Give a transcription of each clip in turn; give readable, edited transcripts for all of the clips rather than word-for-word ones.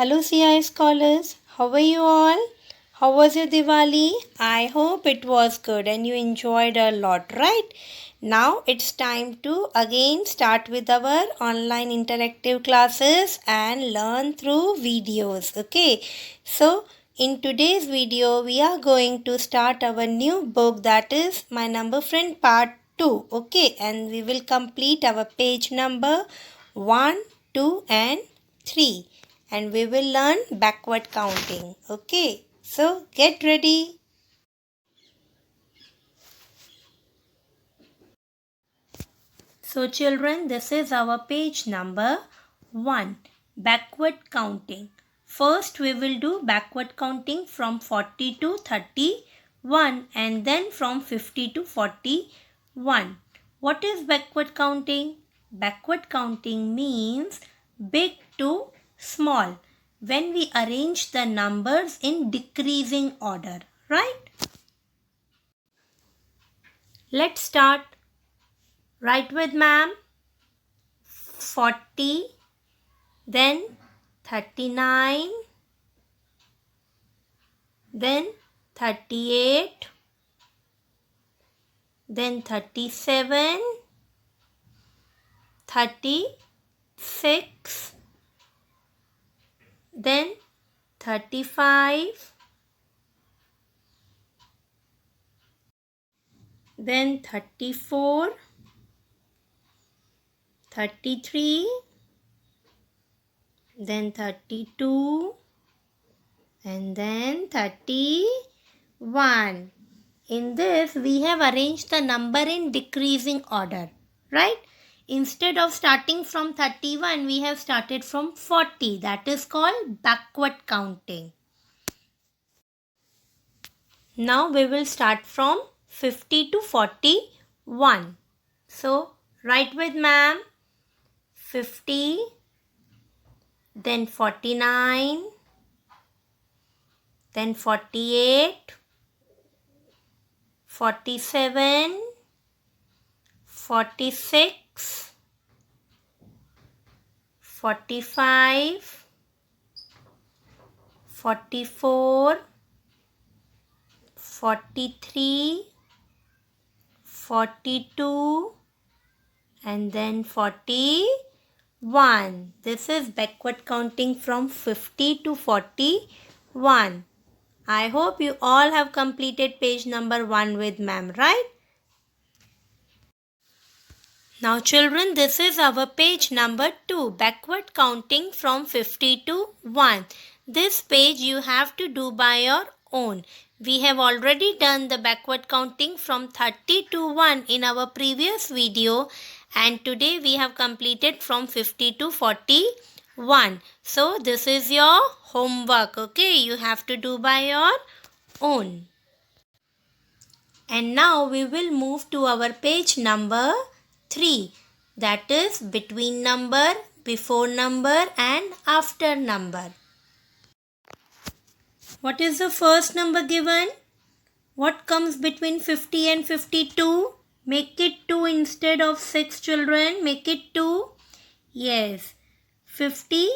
Hello CI scholars, how are you all? How was your Diwali? I hope it was good and you enjoyed a lot, right? Now it's time to again start with our online interactive classes and learn through videos, okay? So in today's video, we are going to start our new book, that is My Number Friend Part 2, okay? And we will complete our page number 1, 2 and 3. And we will learn backward counting. Okay, so get ready. So children, this is our page number 1, backward counting. First we will do backward counting from 40 to 31 and then from 50 to 41. What is backward counting? Backward counting means big to small when we arrange the numbers in decreasing order, right? Let's start. Write with ma'am. 40, then 39, then 38, then 37, 36, then 35, then 34, 33, then 32, and then 31. In this, we have arranged the number in decreasing order, right? Instead of starting from 31, we have started from 40. That is called backward counting. Now we will start from 50 to 41. So, write with ma'am. 50, then 49, then 48, 47, 46, 45, 44, 43, 42, and then 41. This is backward counting from 50 to 41. I hope you all have completed page number 1 with ma'am, right? Now children, this is our page number 2, backward counting from 50 to 1. This page you have to do by your own. We have already done the backward counting from 30 to 1 in our previous video, and today we have completed from 50 to 41. So this is your homework, okay? You have to do by your own. And now we will move to our page number 3, that is between number, before number and after number. What is the first number given? What comes between 50 and 52? Make it 2 instead of 6, children. Make it 2. Yes. 50.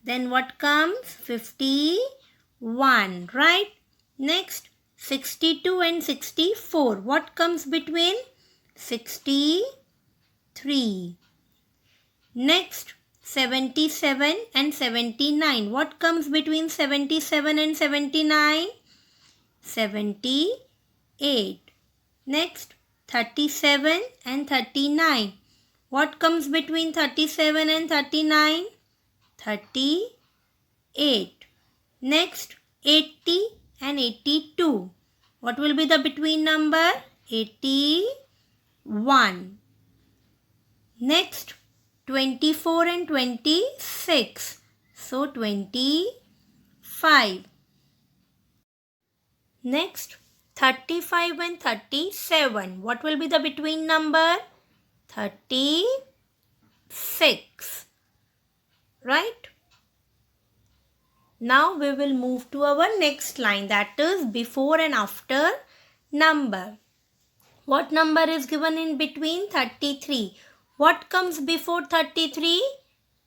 Then what comes? 51. Right? Next, 62 and 64. What comes between? 63. Next, 77 and 79. What comes between 77 and 79? 78. Next, 37 and 39. What comes between 37 and 39? 38. Next, 80 and 82. What will be the between number? 81. Next, 24 and 26. So, 25. Next, 35 and 37. What will be the between number? 36. Right? Now we will move to our next line, that is before and after number. What number is given in between? 33. What comes before 33?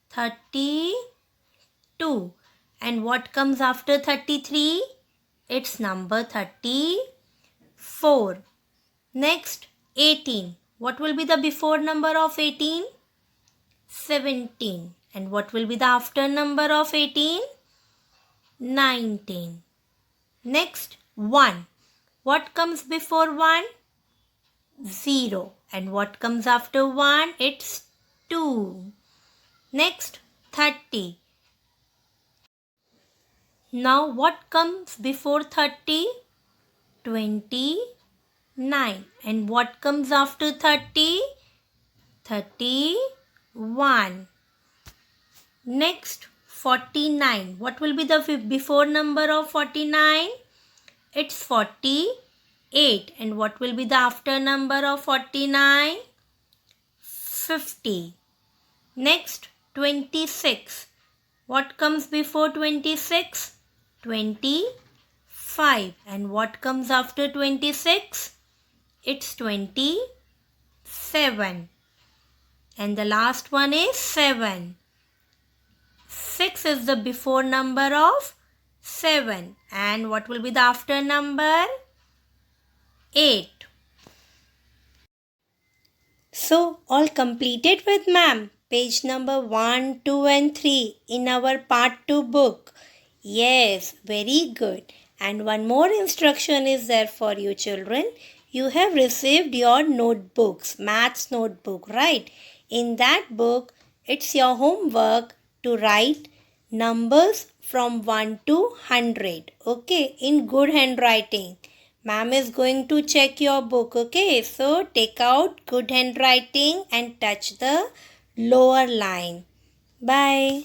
32. And what comes after 33? It's number 34. Next, 18. What will be the before number of 18? 17. And what will be the after number of 18? 19. Next, 1. What comes before 1? 0. And what comes after 1? It's 2. Next, 30. Now what comes before 30? 29. And what comes after 30? 31. Next, 49. What will be the before number of 49? It's 48. And what will be the after number of 49? 50. Next, 26. What comes before 26? 25. And what comes after 26? It's 27. And the last one is 7. 6 is the before number of 7. And what will be the after number? 8. So, all completed with ma'am. Page number 1, 2 and 3 in our part 2 book. Yes, very good. And one more instruction is there for you children. You have received your notebooks, maths notebook, right? In that book, it's your homework to write numbers from 1 to 100. Okay, in good handwriting. Ma'am is going to check your book. Okay, so take out good handwriting and touch the lower line. Bye.